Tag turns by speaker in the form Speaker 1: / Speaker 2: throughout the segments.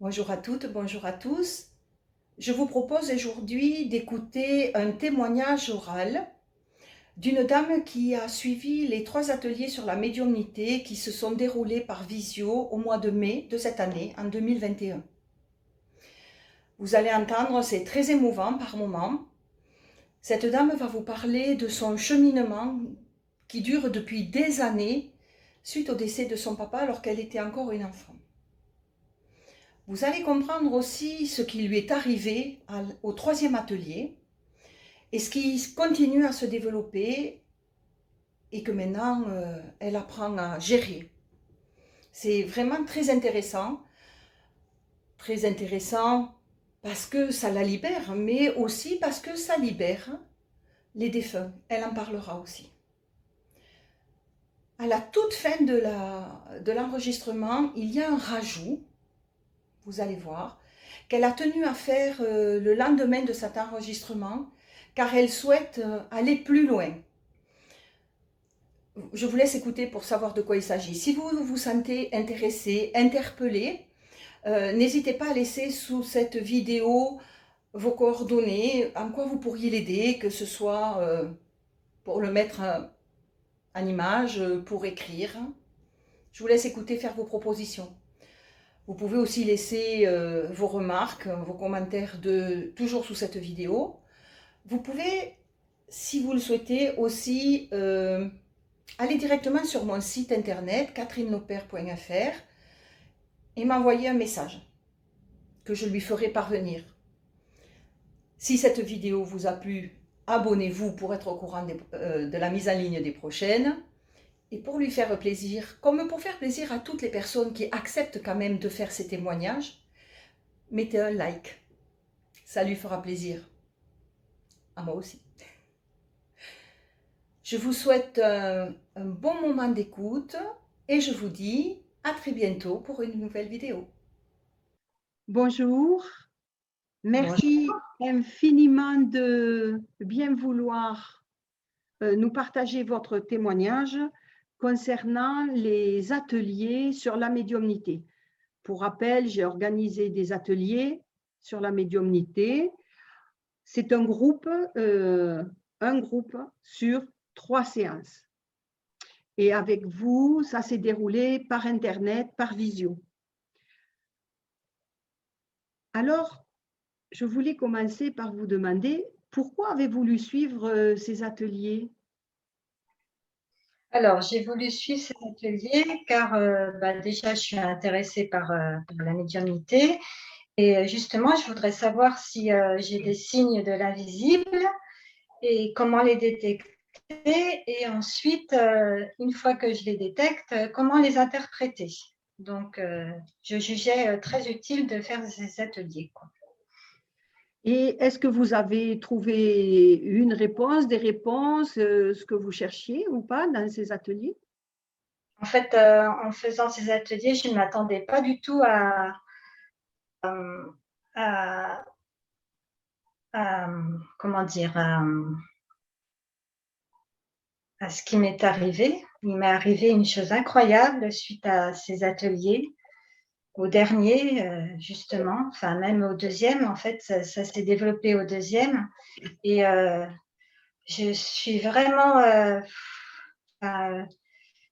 Speaker 1: Bonjour à toutes, bonjour à tous. Je vous propose aujourd'hui d'écouter un témoignage oral d'une dame qui a suivi les 3 ateliers sur la médiumnité qui se sont déroulés par visio au mois de mai de cette année, en 2021. Vous allez entendre, c'est très émouvant par moments. Cette dame va vous parler de son cheminement qui dure depuis des années suite au décès de son papa alors qu'elle était encore une enfant. Vous allez comprendre aussi ce qui lui est arrivé au 3e atelier et ce qui continue à se développer et que maintenant elle apprend à gérer. C'est vraiment très intéressant parce que ça la libère, mais aussi parce que ça libère les défunts. Elle en parlera aussi. À la toute fin de l'enregistrement, il y a un rajout, vous allez voir, qu'elle a tenu à faire le lendemain de cet enregistrement, car elle souhaite aller plus loin. Je vous laisse écouter pour savoir de quoi il s'agit. Si vous vous sentez intéressé, interpellé, n'hésitez pas à laisser sous cette vidéo vos coordonnées, en quoi vous pourriez l'aider, que ce soit pour le mettre en image, pour écrire. Je vous laisse écouter, faire vos propositions. Vous pouvez aussi laisser vos remarques, vos commentaires toujours sous cette vidéo. Vous pouvez, si vous le souhaitez, aussi aller directement sur mon site internet catherinelopère.fr et m'envoyer un message que je lui ferai parvenir. Si cette vidéo vous a plu, abonnez-vous pour être au courant de la mise en ligne des prochaines. Et pour lui faire plaisir, comme pour faire plaisir à toutes les personnes qui acceptent quand même de faire ces témoignages, mettez un like. Ça lui fera plaisir. À moi aussi. Je vous souhaite un bon moment d'écoute et je vous dis à très bientôt pour une nouvelle vidéo.
Speaker 2: Bonjour, merci infiniment de bien vouloir nous partager votre témoignage concernant les ateliers sur la médiumnité. Pour rappel, j'ai organisé des ateliers sur la médiumnité. C'est un groupe sur 3 séances. Et avec vous, ça s'est déroulé par Internet, par visio. Alors, je voulais commencer par vous demander pourquoi avez-vous voulu suivre ces ateliers?
Speaker 3: Alors, j'ai voulu suivre cet atelier car déjà, je suis intéressée par la médiumnité et justement, je voudrais savoir si j'ai des signes de l'invisible et comment les détecter et ensuite, une fois que je les détecte, comment les interpréter. Donc, je jugeais très utile de faire ces ateliers, quoi.
Speaker 2: Et est-ce que vous avez trouvé une réponse, des réponses, ce que vous cherchiez ou pas dans ces ateliers?
Speaker 3: En fait, en faisant ces ateliers, je ne m'attendais pas du tout à comment dire, à ce qui m'est arrivé. Il m'est arrivé une chose incroyable suite à ces ateliers. Au dernier, justement, enfin même au deuxième, en fait, ça s'est développé au deuxième. Et je suis vraiment,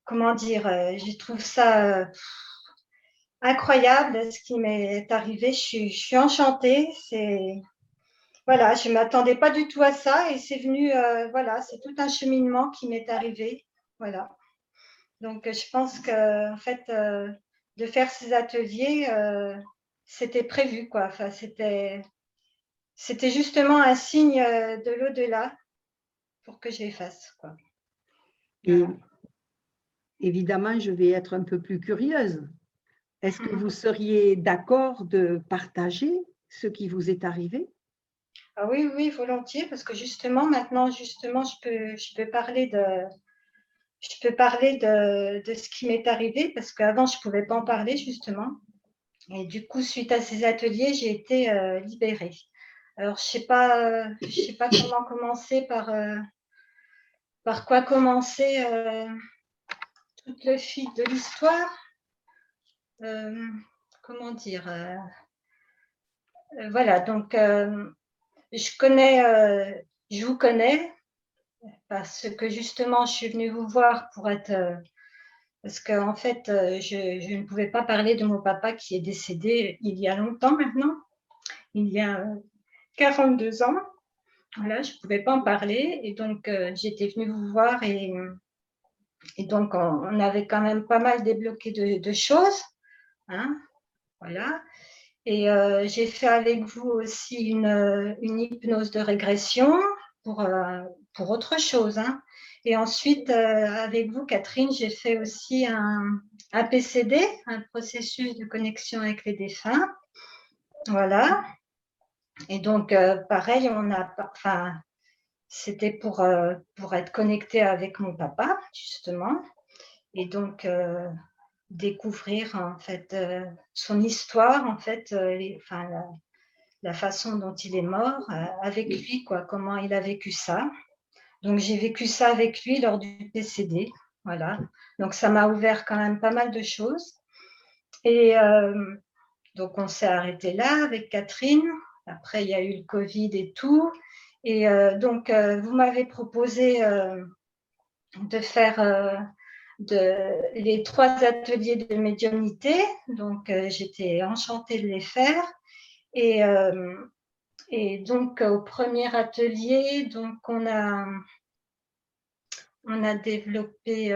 Speaker 3: comment dire, je trouve ça incroyable ce qui m'est arrivé. Je suis enchantée. Voilà, je ne m'attendais pas du tout à ça et c'est venu, voilà, c'est tout un cheminement qui m'est arrivé. Voilà. Donc, je pense que, en fait, de faire ces ateliers, c'était prévu, quoi. Enfin, c'était justement un signe de l'au-delà pour que je les fasse, quoi.
Speaker 2: Et
Speaker 3: Voilà.
Speaker 2: évidemment, je vais être un peu plus curieuse. Est-ce que vous seriez d'accord de partager ce qui vous est arrivé?
Speaker 3: Ah oui, oui, volontiers, parce que justement, maintenant, justement, je peux parler de ce qui m'est arrivé, parce qu'avant, je ne pouvais pas en parler, justement. Et du coup, suite à ces ateliers, j'ai été libérée. Alors, je sais pas comment commencer par quoi commencer tout le fil de l'histoire. comment dire, voilà, donc je vous connais parce que justement, je suis venue vous voir pour être, parce qu'en fait, je ne pouvais pas parler de mon papa qui est décédé il y a longtemps maintenant, il y a 42 ans. Voilà, je ne pouvais pas en parler et donc j'étais venue vous voir et donc on avait quand même pas mal débloqué de choses, hein, voilà. Et j'ai fait avec vous aussi une hypnose de régression pour autre chose, hein. Et ensuite, avec vous, Catherine, j'ai fait aussi un PCD, un processus de connexion avec les défunts. Voilà. Et donc, pareil, enfin, c'était pour être connecté avec mon papa, justement. Et donc, découvrir, en fait, son histoire, en fait, enfin, la façon dont il est mort avec lui, quoi, comment il a vécu ça. Donc, j'ai vécu ça avec lui lors du PCD. Voilà. Donc, ça m'a ouvert quand même pas mal de choses. Et donc, on s'est arrêté là avec Catherine. Après, il y a eu le Covid et tout. Et donc, vous m'avez proposé de faire les 3 ateliers de médiumnité. Donc, j'étais enchantée de les faire. Et donc, au premier atelier, donc, on a développé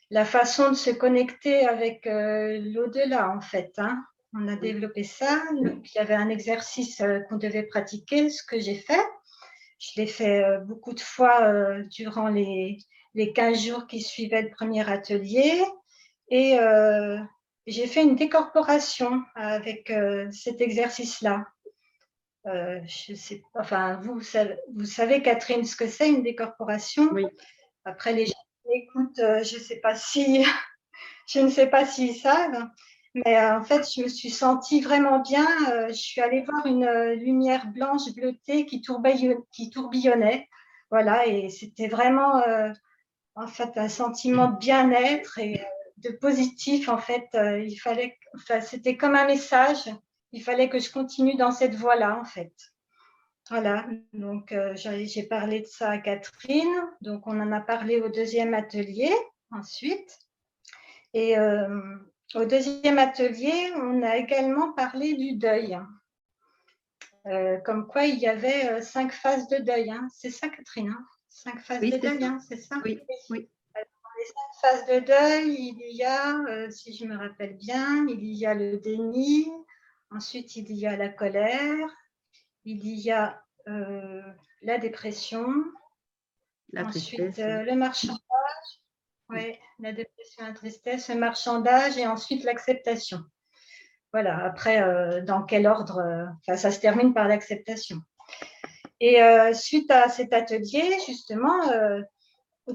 Speaker 3: la façon de se connecter avec l'au-delà, en fait, hein. On a développé ça. Donc, il y avait un exercice qu'on devait pratiquer, ce que j'ai fait. Je l'ai fait beaucoup de fois durant les 15 jours qui suivaient le premier atelier. Et j'ai fait une décorporation avec cet exercice-là. Je sais pas, enfin, vous savez, Catherine, ce que c'est une décorporation?
Speaker 2: Oui.
Speaker 3: Après, les gens qui écoutent, je ne sais pas s'ils savent, mais en fait, je me suis sentie vraiment bien. Je suis allée voir une lumière blanche bleutée qui tourbillonnait. Voilà, et c'était vraiment, en fait, un sentiment de bien-être et de positif. En fait, enfin, c'était comme un message. Il fallait que je continue dans cette voie-là, en fait. Voilà, donc j'ai parlé de ça à Catherine, donc on en a parlé au deuxième atelier ensuite. Et au deuxième atelier, on a également parlé du deuil, comme quoi il y avait 5 phases de deuil, hein. C'est ça, Catherine, hein? 5 phases de deuil, hein, c'est ça?
Speaker 2: Oui, oui.
Speaker 3: Dans les 5 phases de deuil, il y a, si je me rappelle bien, il y a le déni, ensuite il y a la colère, il y a la dépression, ensuite le marchandage, ouais, la dépression, la tristesse, le marchandage et ensuite l'acceptation. Voilà, après, dans quel ordre, enfin, ça se termine par l'acceptation. Et suite à cet atelier, justement,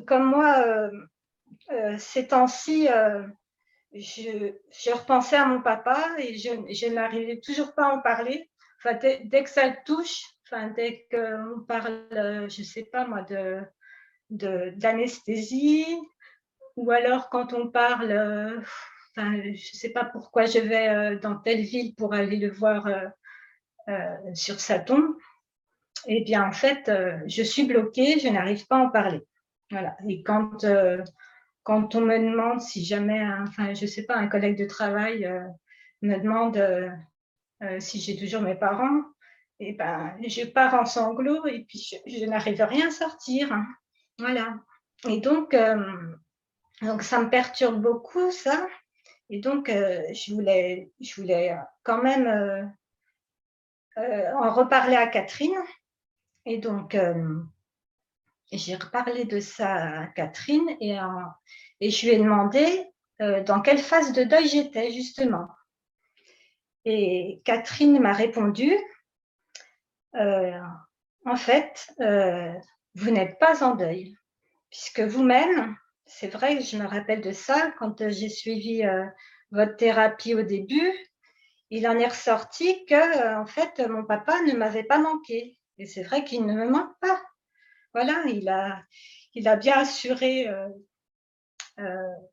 Speaker 3: comme moi, ces temps-ci, je repensais à mon papa et je n'arrivais toujours pas à en parler. Enfin, dès que ça le touche, enfin, dès qu'on parle, je ne sais pas moi, d'anesthésie, ou alors quand on parle, enfin, je ne sais pas pourquoi je vais dans telle ville pour aller le voir sur sa tombe, eh bien en fait, je suis bloquée, je n'arrive pas à en parler. Voilà. Et quand on me demande si jamais, enfin, je ne sais pas, un collègue de travail me demande si j'ai toujours mes parents, et ben, je pars en sanglots et puis je n'arrive à rien sortir. Voilà. Et donc, ça me perturbe beaucoup, ça. Et donc, je voulais quand même en reparler à Catherine. Et donc, j'ai reparlé de ça à Catherine et je lui ai demandé dans quelle phase de deuil j'étais, justement. Et Catherine m'a répondu, en fait, vous n'êtes pas en deuil, puisque vous-même, c'est vrai que je me rappelle de ça, quand j'ai suivi votre thérapie au début, il en est ressorti que, en fait, mon papa ne m'avait pas manqué. Et c'est vrai qu'il ne me manque pas. Voilà, il a bien assuré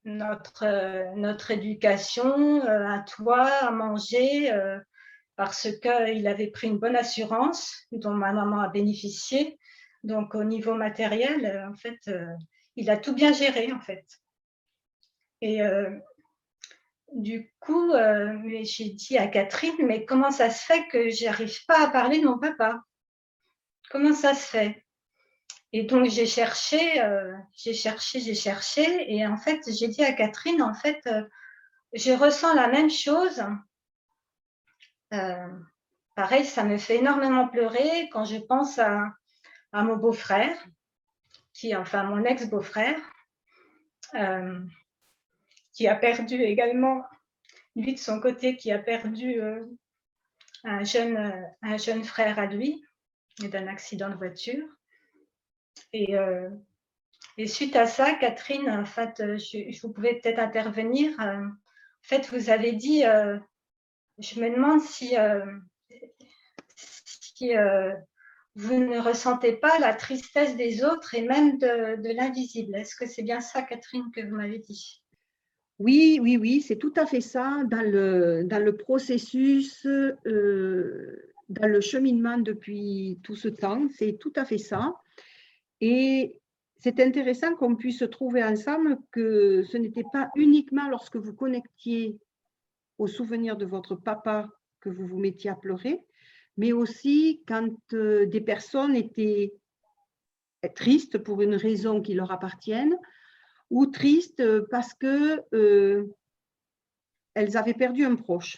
Speaker 3: notre éducation, un toit, à manger, parce qu'il avait pris une bonne assurance dont ma maman a bénéficié. Donc, au niveau matériel, en fait, il a tout bien géré, en fait. Et du coup, j'ai dit à Catherine, mais comment ça se fait que j'arrive pas à parler de mon papa? Comment ça se fait? Et donc, j'ai cherché, et en fait, j'ai dit à Catherine, en fait, je ressens la même chose. Pareil, ça me fait énormément pleurer quand je pense à mon beau-frère, enfin mon ex-beau-frère, qui a perdu également, lui de son côté, qui a perdu un jeune frère à lui d'un accident de voiture. Et suite à ça, Catherine, en fait, vous pouvez peut-être intervenir. En fait, vous avez dit, je me demande si vous ne ressentez pas la tristesse des autres et même de l'invisible. Est-ce que c'est bien ça, Catherine, que vous m'avez dit?
Speaker 2: Oui, oui, oui, c'est tout à fait ça. Dans le processus, dans le cheminement depuis tout ce temps, c'est tout à fait ça. Et c'est intéressant qu'on puisse trouver ensemble que ce n'était pas uniquement lorsque vous connectiez au souvenir de votre papa que vous vous mettiez à pleurer, mais aussi quand des personnes étaient tristes pour une raison qui leur appartienne, ou tristes parce que elles avaient perdu un proche.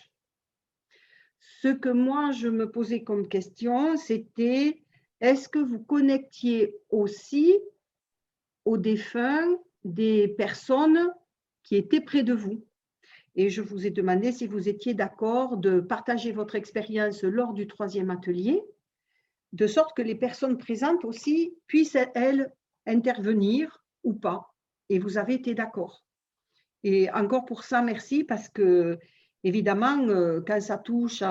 Speaker 2: Ce que moi, je me posais comme question, c'était est-ce que vous connectiez aussi aux défunts des personnes qui étaient près de vous? Et je vous ai demandé si vous étiez d'accord de partager votre expérience lors du 3e atelier, de sorte que les personnes présentes aussi puissent, elles, intervenir ou pas. Et vous avez été d'accord. Et encore pour ça, merci, parce que, évidemment, quand ça touche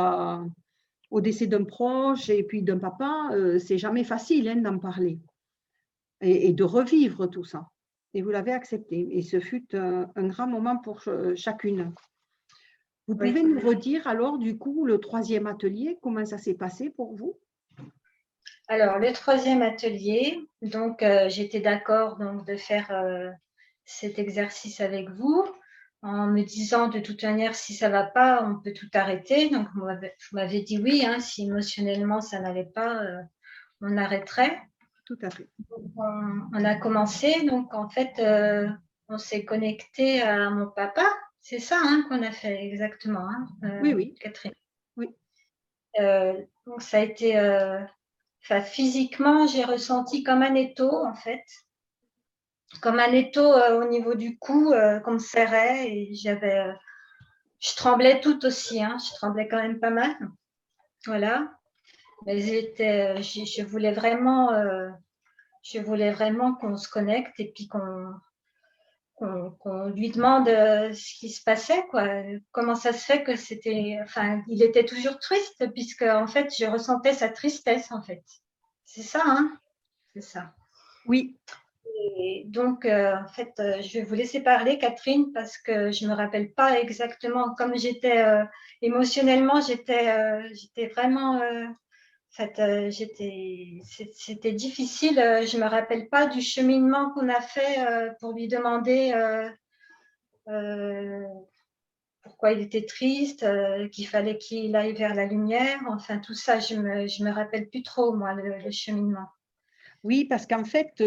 Speaker 2: au décès d'un proche et puis d'un papa, c'est jamais facile hein, d'en parler et de revivre tout ça. Et vous l'avez accepté. Et ce fut un grand moment pour chacune. Vous pouvez nous redire alors, du coup, le 3e atelier, comment ça s'est passé pour vous?
Speaker 3: Alors, le 3e atelier, donc j'étais d'accord de faire cet exercice avec vous, en me disant de toute manière, si ça ne va pas, on peut tout arrêter. Donc, vous m'avez dit oui, hein, si émotionnellement ça n'allait pas, on arrêterait.
Speaker 2: Tout à fait.
Speaker 3: Donc, on a commencé, donc en fait, on s'est connecté à mon papa. C'est ça hein, qu'on a fait exactement, hein,
Speaker 2: oui, oui.
Speaker 3: Catherine.
Speaker 2: Oui.
Speaker 3: Donc, ça a été... physiquement, j'ai ressenti comme un étau, en fait. Comme un étau au niveau du cou, qu'on me serrait. Et je tremblais tout aussi, hein, je tremblais quand même pas mal. Voilà. Mais je voulais vraiment qu'on se connecte et puis qu'on lui demande ce qui se passait, quoi. Comment ça se fait que il était toujours triste, puisque en fait, je ressentais sa tristesse, en fait. C'est ça, hein? C'est ça.
Speaker 2: Oui.
Speaker 3: Et donc, en fait, je vais vous laisser parler, Catherine, parce que je ne me rappelle pas exactement. Comme j'étais émotionnellement, j'étais vraiment. C'était difficile. Je ne me rappelle pas du cheminement qu'on a fait pour lui demander pourquoi il était triste, qu'il fallait qu'il aille vers la lumière. Enfin, tout ça, je me rappelle plus trop, moi, le cheminement.
Speaker 2: Oui, parce qu'en fait,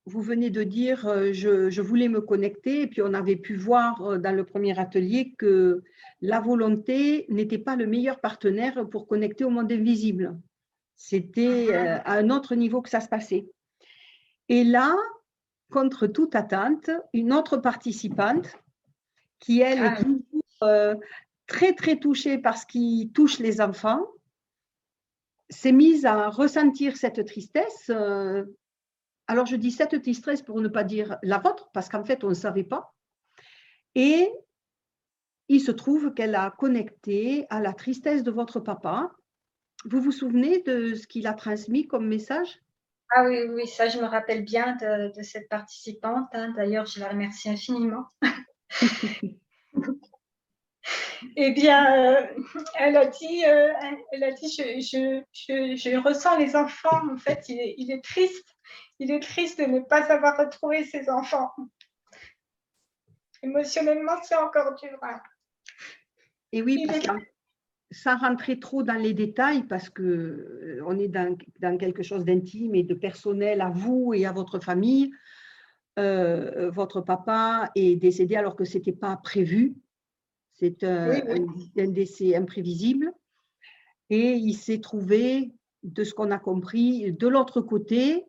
Speaker 2: vous venez de dire je voulais me connecter, et puis on avait pu voir dans le premier atelier que la volonté n'était pas le meilleur partenaire pour connecter au monde invisible. C'était à un autre niveau que ça se passait. Et là, contre toute attente, une autre participante qui, elle, est toujours très, très touchée par ce qui touche les enfants, s'est mise à ressentir cette tristesse. Alors, je dis cette tristesse pour ne pas dire la vôtre, parce qu'en fait, on ne savait pas. Et il se trouve qu'elle a connecté à la tristesse de votre papa. Vous vous souvenez de ce qu'il a transmis comme message?
Speaker 3: Ah oui, oui, ça, je me rappelle bien de cette participante, hein. D'ailleurs, je la remercie infiniment. Eh bien, elle a dit, je ressens les enfants. En fait, il est triste. Il est triste de ne pas avoir retrouvé ses enfants. Émotionnellement, c'est encore dur, hein.
Speaker 2: Et oui, parce que sans rentrer trop dans les détails, parce qu'on est dans quelque chose d'intime et de personnel à vous et à votre famille, votre papa est décédé alors que ce n'était pas prévu. C'est
Speaker 3: Oui,
Speaker 2: un décès imprévisible. Et il s'est trouvé, de ce qu'on a compris, de l'autre côté,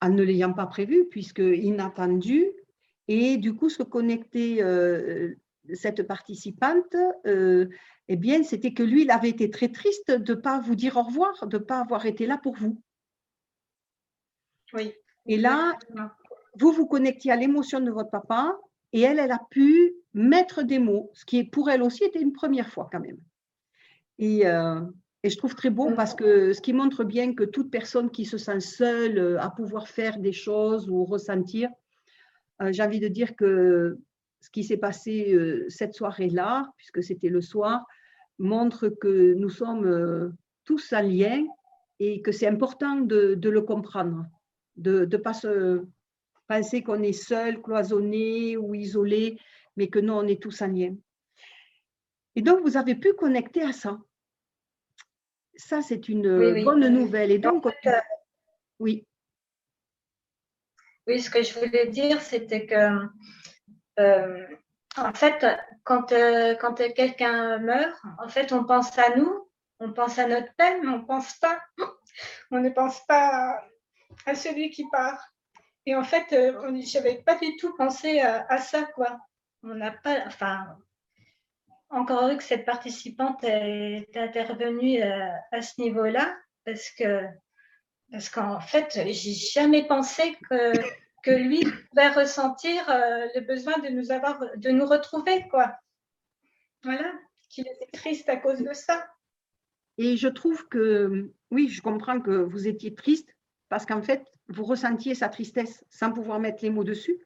Speaker 2: en ne l'ayant pas prévu, puisque inattendu. Et du coup, se connecter cette participante, eh bien, c'était que lui, il avait été très triste de ne pas vous dire au revoir, de ne pas avoir été là pour vous.
Speaker 3: oui.
Speaker 2: Et là, vous connectiez à l'émotion de votre papa et elle a pu mettre des mots, ce qui pour elle aussi était une première fois quand même. Et je trouve très beau parce que ce qui montre bien que toute personne qui se sent seule à pouvoir faire des choses ou ressentir, j'ai envie de dire que ce qui s'est passé cette soirée-là, puisque c'était le soir, montre que nous sommes tous en lien et que c'est important de le comprendre, de ne pas se penser qu'on est seul, cloisonné ou isolé, mais que non, on est tous en lien. Et donc, vous avez pu connecter à ça. Ça, c'est une bonne nouvelle. Et donc, oui.
Speaker 3: Oui, ce que je voulais dire, c'était que, en fait, quand quelqu'un meurt, en fait, on pense à nous, on pense à notre peine, mais on ne pense pas à celui qui part. Et en fait, je n'avais pas du tout pensé à ça, quoi. On n'a pas, enfin, encore heureux que cette participante est intervenue à ce niveau-là, parce qu'en fait, j'ai jamais pensé que lui pouvait ressentir le besoin de nous retrouver, quoi. Voilà, qu'il était triste à cause de ça.
Speaker 2: Et je trouve que, oui, je comprends que vous étiez triste parce qu'en fait, vous ressentiez sa tristesse sans pouvoir mettre les mots dessus.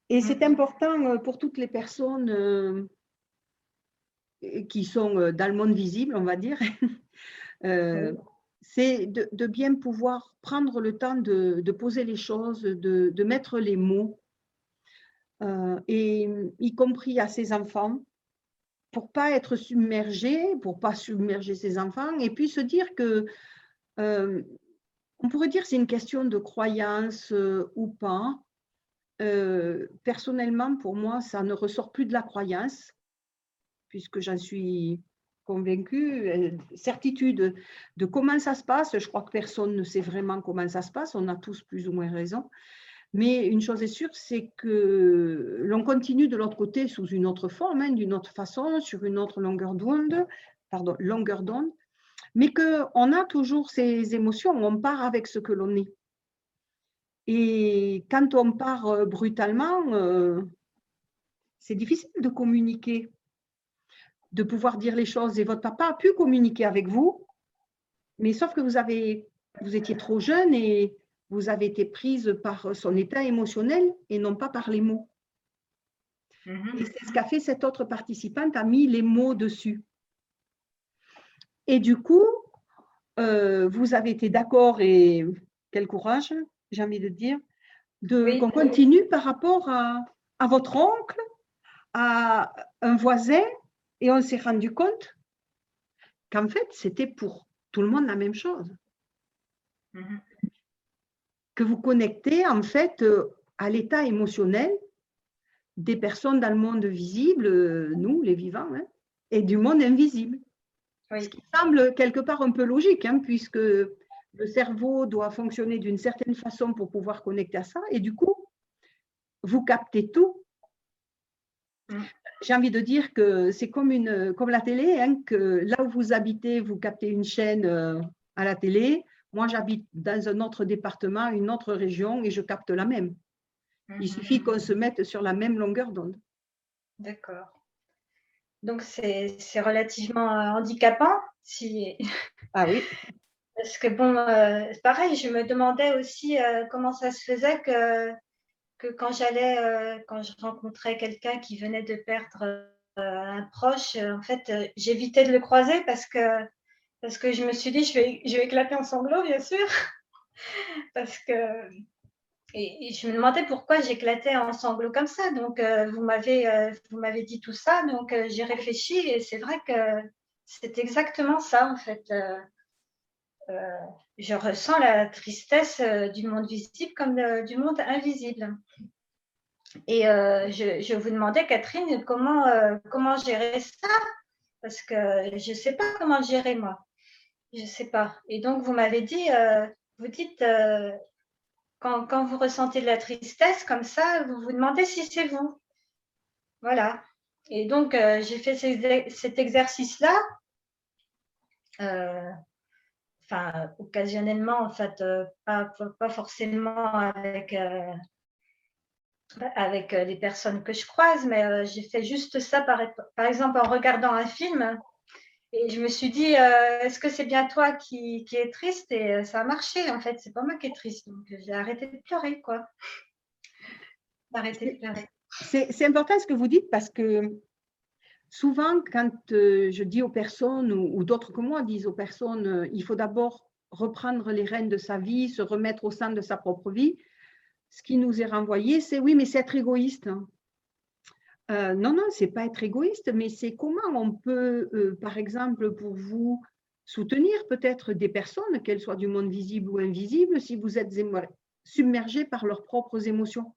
Speaker 2: Et c'est important pour toutes les personnes qui sont dans le monde visible, on va dire, c'est de bien pouvoir prendre le temps de poser les choses, de mettre les mots, et y compris à ses enfants, pour pas être submergé, pour pas submerger ses enfants, et puis se dire que, on pourrait dire c'est une question de croyance ou pas. Personnellement, pour moi, ça ne ressort plus de la croyance, puisque j'en suis convaincue, certitude de comment ça se passe. Je crois que personne ne sait vraiment comment ça se passe, on a tous plus ou moins raison. Mais une chose est sûre, c'est que l'on continue de l'autre côté sous une autre forme, hein, d'une autre façon, sur une autre longueur d'onde, mais qu'on a toujours ces émotions, on part avec ce que l'on est. Et quand on part brutalement, c'est difficile de communiquer, de pouvoir dire les choses. Et votre papa a pu communiquer avec vous, mais sauf que vous étiez trop jeune et vous avez été prise par son état émotionnel et non pas par les mots. Et c'est ce qu'a fait cette autre participante, a mis les mots dessus. Et du coup, vous avez été d'accord, et quel courage, j'ai envie de dire, qu'on continue par rapport à votre oncle, à un voisin, et on s'est rendu compte qu'en fait, c'était pour tout le monde la même chose. Que vous connectez en fait à l'état émotionnel des personnes dans le monde visible, nous, les vivants, hein, et du monde invisible. Oui. Ce qui semble quelque part un peu logique, hein, puisque le cerveau doit fonctionner d'une certaine façon pour pouvoir connecter à ça, et du coup, vous captez tout. J'ai envie de dire que c'est comme la télé, hein, que là où vous habitez, vous captez une chaîne à la télé. Moi, j'habite dans un autre département, une autre région, et je capte la même. Il suffit qu'on se mette sur la même longueur d'onde.
Speaker 3: D'accord. Donc, c'est relativement handicapant.
Speaker 2: Ah oui.
Speaker 3: Parce que bon, pareil, je me demandais aussi comment ça se faisait que quand je rencontrais quelqu'un qui venait de perdre un proche, en fait, j'évitais de le croiser parce que je me suis dit, je vais éclater en sanglots, bien sûr, parce que et je me demandais pourquoi j'éclatais en sanglots comme ça. Donc, vous m'avez dit tout ça, donc j'ai réfléchi et c'est vrai que c'est exactement ça, en fait. Euh, je ressens la tristesse du monde visible comme du monde invisible. Et je vous demandais, Catherine, comment gérer ça? Parce que je ne sais pas comment le gérer, moi. Je ne sais pas. Et donc, vous m'avez dit, vous dites, quand vous ressentez de la tristesse comme ça, vous vous demandez si c'est vous. Voilà. Et donc, j'ai fait cet exercice-là, enfin, occasionnellement, en fait, pas forcément avec les personnes que je croise, mais j'ai fait juste ça, par exemple, en regardant un film. Et je me suis dit, est-ce que c'est bien toi qui es triste? Et ça a marché, en fait. C'est pas moi qui est triste. Donc, j'ai arrêté de pleurer, quoi. J'ai arrêté de pleurer.
Speaker 2: C'est important ce que vous dites parce que souvent, quand je dis aux personnes ou d'autres que moi disent aux personnes, il faut d'abord reprendre les rênes de sa vie, se remettre au sein de sa propre vie. Ce qui nous est renvoyé, c'est oui, mais c'est être égoïste. Non, non, c'est pas être égoïste, mais c'est comment on peut, par exemple, pour vous, soutenir peut-être des personnes, qu'elles soient du monde visible ou invisible, si vous êtes submergé par leurs propres émotions.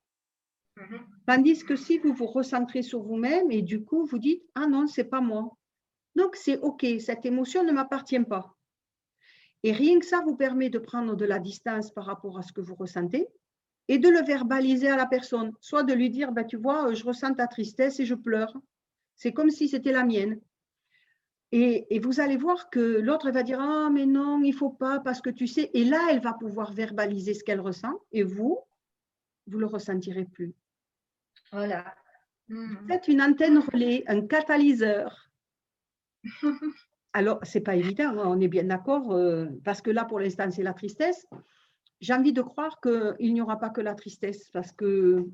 Speaker 2: Tandis que si vous vous recentrez sur vous-même et du coup, vous dites, ah non, c'est pas moi. Donc, c'est OK, cette émotion ne m'appartient pas. Et rien que ça vous permet de prendre de la distance par rapport à ce que vous ressentez et de le verbaliser à la personne, soit de lui dire, tu vois, je ressens ta tristesse et je pleure. C'est comme si c'était la mienne. Et vous allez voir que l'autre va dire, ah mais non, il ne faut pas parce que tu sais. Et là, elle va pouvoir verbaliser ce qu'elle ressent et vous ne le ressentirez plus.
Speaker 3: Voilà.
Speaker 2: C'est une antenne relais, un catalyseur. Alors, ce n'est pas évident, on est bien d'accord, parce que là, pour l'instant, c'est la tristesse. J'ai envie de croire qu'il n'y aura pas que la tristesse, parce que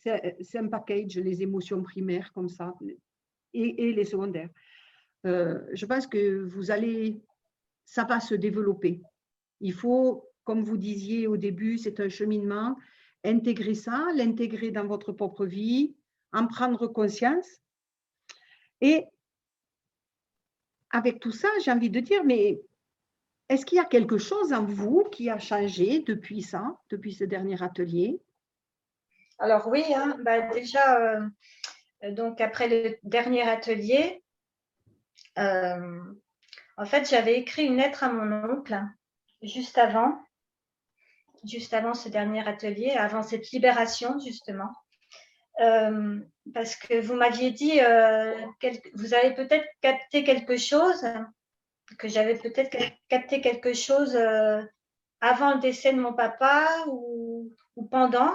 Speaker 2: c'est un package, les émotions primaires comme ça, et les secondaires. Je pense que ça va se développer. Il faut, comme vous disiez au début, c'est un cheminement, intégrer ça, l'intégrer dans votre propre vie, en prendre conscience. Et avec tout ça, j'ai envie de dire, mais est-ce qu'il y a quelque chose en vous qui a changé depuis ça, depuis ce dernier atelier?
Speaker 3: Alors oui, hein, déjà, donc après le dernier atelier, en fait, j'avais écrit une lettre à mon oncle juste avant ce dernier atelier, avant cette libération justement. Parce que vous m'aviez dit, vous avez peut-être capté quelque chose, que j'avais peut-être capté quelque chose avant le décès de mon papa ou pendant,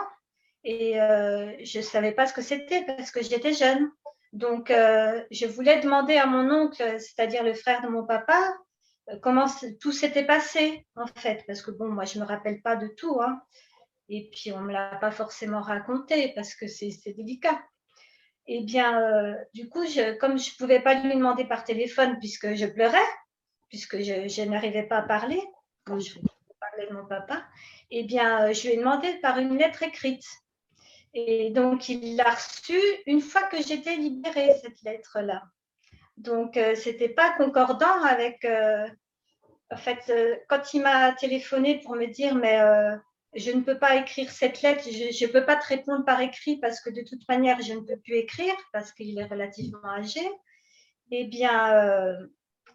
Speaker 3: et je ne savais pas ce que c'était parce que j'étais jeune. Donc, je voulais demander à mon oncle, c'est-à-dire le frère de mon papa, comment tout s'était passé, en fait, parce que bon, moi, je ne me rappelle pas de tout, hein. Et puis, on ne me l'a pas forcément raconté parce que c'est délicat. Eh bien, du coup, comme je ne pouvais pas lui demander par téléphone puisque je pleurais, puisque je n'arrivais pas à parler quand je parlais de mon papa, eh bien, je lui ai demandé par une lettre écrite. Et donc, il l'a reçue une fois que j'étais libérée, cette lettre-là. Donc, ce n'était pas concordant avec... en fait, quand il m'a téléphoné pour me dire, mais je ne peux pas écrire cette lettre, je ne peux pas te répondre par écrit parce que de toute manière, je ne peux plus écrire parce qu'il est relativement âgé, eh bien,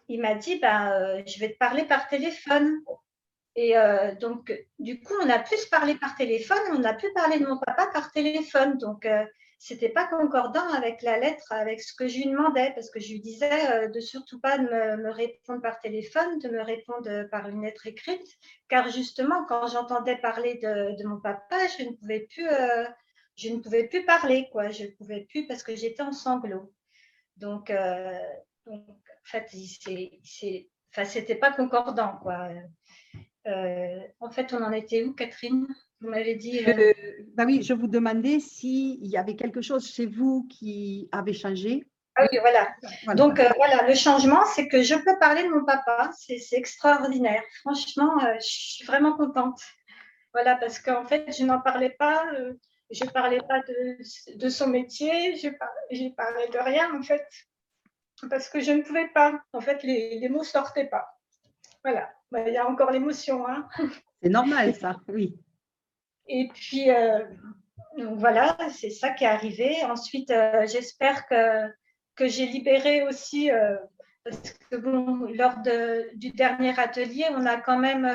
Speaker 3: il m'a dit, je vais te parler par téléphone. Et donc, du coup, on a pu se parler par téléphone, on a pu parler de mon papa par téléphone. Donc, c'était pas concordant avec la lettre, avec ce que je lui demandais, parce que je lui disais de surtout pas de me répondre par téléphone, de me répondre par une lettre écrite, car justement, quand j'entendais parler de mon papa, je ne pouvais plus parler, quoi. Je ne pouvais plus parce que j'étais en sanglots. Donc, en fait, c'était pas concordant, quoi. En fait, on en était où, Catherine? Vous m'avez dit…
Speaker 2: Bah oui, je vous demandais s'il y avait quelque chose chez vous qui avait changé.
Speaker 3: Ah oui, voilà.
Speaker 2: Voilà.
Speaker 3: Donc, voilà, le changement, c'est que je peux parler de mon papa. C'est extraordinaire. Franchement, je suis vraiment contente. Voilà, parce qu'en fait, je n'en parlais pas. Je ne parlais pas de son métier. Je parlais de rien, en fait. Parce que je ne pouvais pas. En fait, les mots ne sortaient pas. Voilà. Il y a encore l'émotion, hein.
Speaker 2: C'est normal, ça, oui.
Speaker 3: Et puis, donc voilà, c'est ça qui est arrivé. Ensuite, j'espère que j'ai libéré aussi, parce que bon, lors du dernier atelier, on a quand même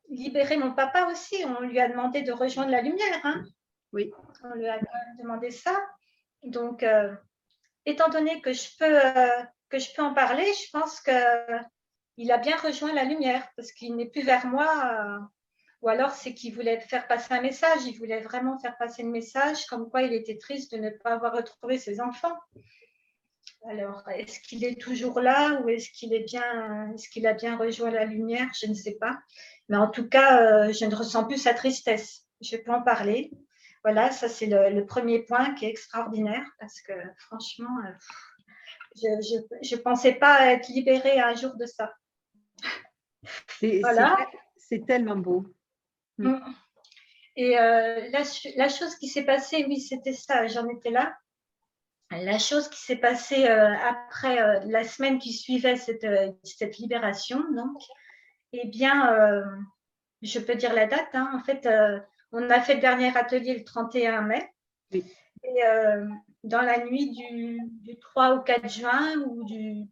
Speaker 3: libéré mon papa aussi. On lui a demandé de rejoindre la lumière, hein.
Speaker 2: Oui.
Speaker 3: On lui a demandé ça. Donc, étant donné que je peux en parler, je pense qu'il a bien rejoint la lumière parce qu'il n'est plus vers moi. Ou alors, c'est qu'il voulait faire passer un message. Il voulait vraiment faire passer le message comme quoi il était triste de ne pas avoir retrouvé ses enfants. Alors, est-ce qu'il est toujours là ou est-ce qu'il a bien rejoint la lumière? Je ne sais pas. Mais en tout cas, je ne ressens plus sa tristesse. Je peux en parler. Voilà, ça c'est le premier point qui est extraordinaire parce que franchement, je ne pensais pas être libérée un jour de ça. Voilà.
Speaker 2: C'est tellement beau.
Speaker 3: Et la chose qui s'est passée, oui, c'était ça, j'en étais là. La chose qui s'est passée après la semaine qui suivait cette libération, donc, eh bien, je peux dire la date, hein, en fait, on a fait le dernier atelier le 31 mai.
Speaker 2: Oui.
Speaker 3: Et dans la nuit du 3 au 4 juin ou du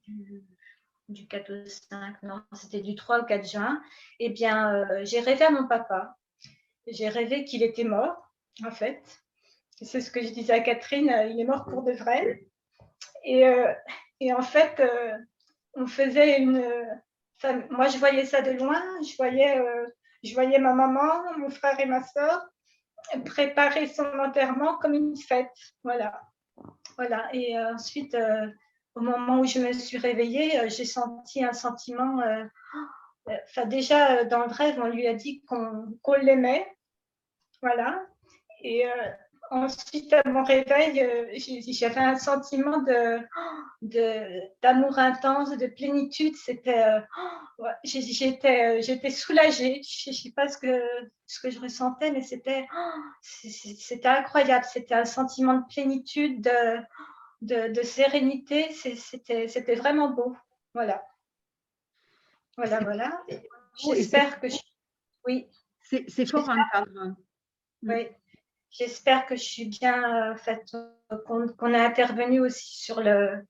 Speaker 3: 4 au 5, non, c'était du 3 au 4 juin, eh bien, j'ai rêvé à mon papa. J'ai rêvé qu'il était mort, en fait. C'est ce que je disais à Catherine, il est mort pour de vrai. Et en fait, on faisait moi, je voyais ça de loin. Je voyais ma maman, mon frère et ma soeur préparer son enterrement comme une fête. Voilà. Et ensuite, au moment où je me suis réveillée, j'ai senti un sentiment… déjà, dans le rêve, on lui a dit qu'on l'aimait. Voilà. Et ensuite, à mon réveil, j'avais un sentiment d'amour intense, de plénitude. J'étais soulagée. Je ne sais pas ce que je ressentais, mais c'était incroyable. C'était un sentiment de plénitude, de sérénité. C'était vraiment beau. Voilà. J'espère que oui.
Speaker 2: C'est fort à entendre.
Speaker 3: Oui. J'espère que je suis bien, qu'on a intervenu aussi sur l'âme